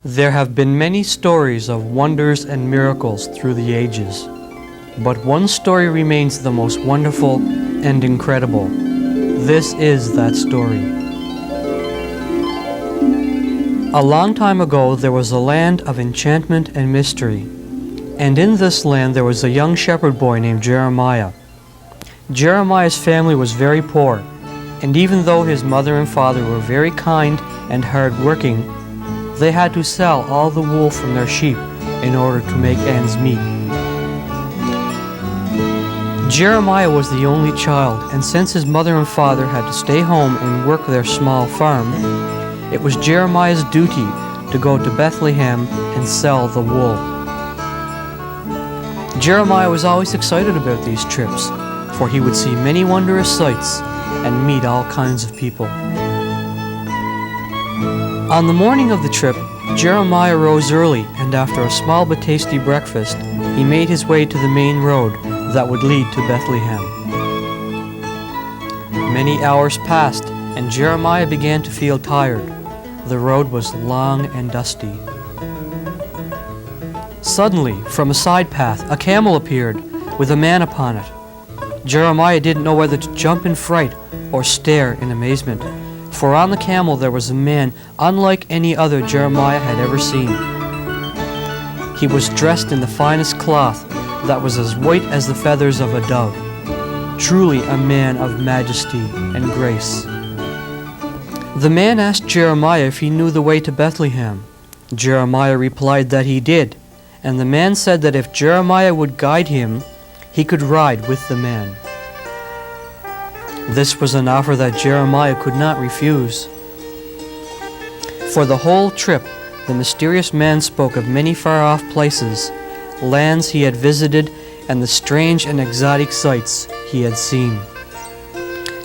There have been many stories of wonders and miracles through the ages, but one story remains the most wonderful and incredible. This is that story. A long time ago there was a land of enchantment and mystery, and in this land there was a young shepherd boy named Jeremiah. Jeremiah's family was very poor, and even though his mother and father were very kind and hard-working, they had to sell all the wool from their sheep in order to make ends meet. Jeremiah was the only child, and since his mother and father had to stay home and work their small farm, it was Jeremiah's duty to go to Bethlehem and sell the wool. Jeremiah was always excited about these trips, for he would see many wondrous sights and meet all kinds of people. On the morning of the trip, Jeremiah rose early, and after a small but tasty breakfast, he made his way to the main road that would lead to Bethlehem. Many hours passed, and Jeremiah began to feel tired. The road was long and dusty. Suddenly, from a side path, a camel appeared, with a man upon it. Jeremiah didn't know whether to jump in fright or stare in amazement, for on the camel there was a man unlike any other Jeremiah had ever seen. He was dressed in the finest cloth that was as white as the feathers of a dove, truly a man of majesty and grace. The man asked Jeremiah if he knew the way to Bethlehem. Jeremiah replied that he did, and the man said that if Jeremiah would guide him, he could ride with the man. This was an offer that Jeremiah could not refuse. For the whole trip, the mysterious man spoke of many far-off places, lands he had visited, and the strange and exotic sights he had seen.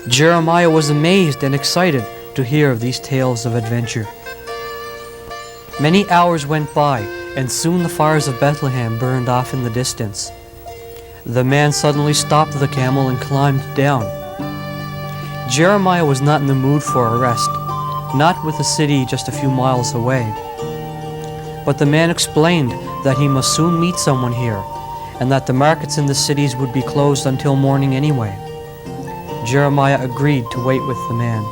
Jeremiah was amazed and excited to hear of these tales of adventure. Many hours went by, and soon the fires of Bethlehem burned off in the distance. The man suddenly stopped the camel and climbed down. Jeremiah was not in the mood for a rest, not with the city just a few miles away. But the man explained that he must soon meet someone here, and that the markets in the cities would be closed until morning anyway. Jeremiah agreed to wait with the man.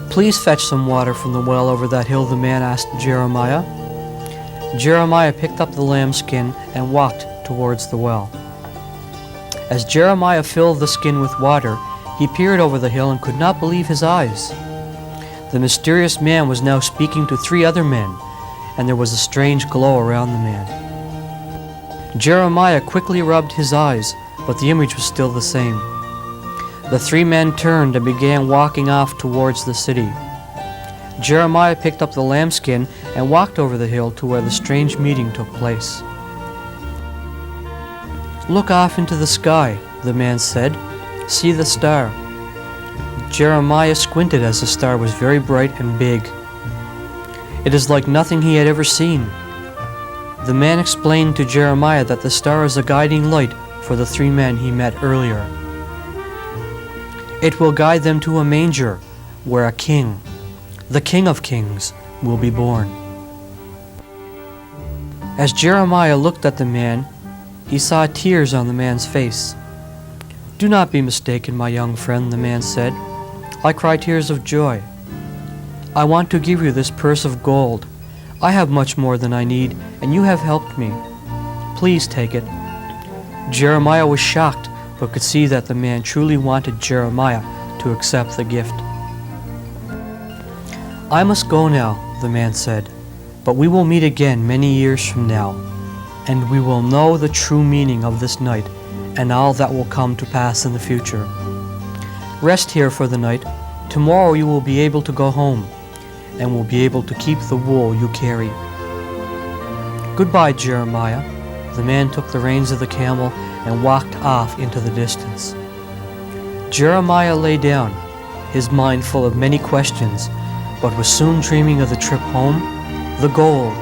"Please fetch some water from the well over that hill," the man asked Jeremiah. Jeremiah picked up the lambskin and walked towards the well. As Jeremiah filled the skin with water, he peered over the hill and could not believe his eyes. The mysterious man was now speaking to 3 other men, and there was a strange glow around the man. Jeremiah quickly rubbed his eyes, but the image was still the same. The 3 men turned and began walking off towards the city. Jeremiah picked up the lambskin and walked over the hill to where the strange meeting took place. "Look off into the sky," the man said. "See the star." Jeremiah squinted as the star was very bright and big. It is like nothing he had ever seen. The man explained to Jeremiah that the star is a guiding light for the 3 men he met earlier. It will guide them to a manger where a king, the King of Kings, will be born. As Jeremiah looked at the man, he saw tears on the man's face. "Do not be mistaken, my young friend," the man said. "I cry tears of joy. I want to give you this purse of gold. I have much more than I need, and you have helped me. Please take it." Jeremiah was shocked, but could see that the man truly wanted Jeremiah to accept the gift. "I must go now," the man said, "but we will meet again many years from now, and we will know the true meaning of this night and all that will come to pass in the future. Rest here for the night. Tomorrow you will be able to go home, and will be able to keep the wool you carry." "Goodbye, Jeremiah." The man took the reins of the camel and walked off into the distance. Jeremiah lay down, his mind full of many questions, but was soon dreaming of the trip home, the gold,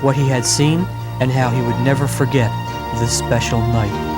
what he had seen, and how he would never forget this special night.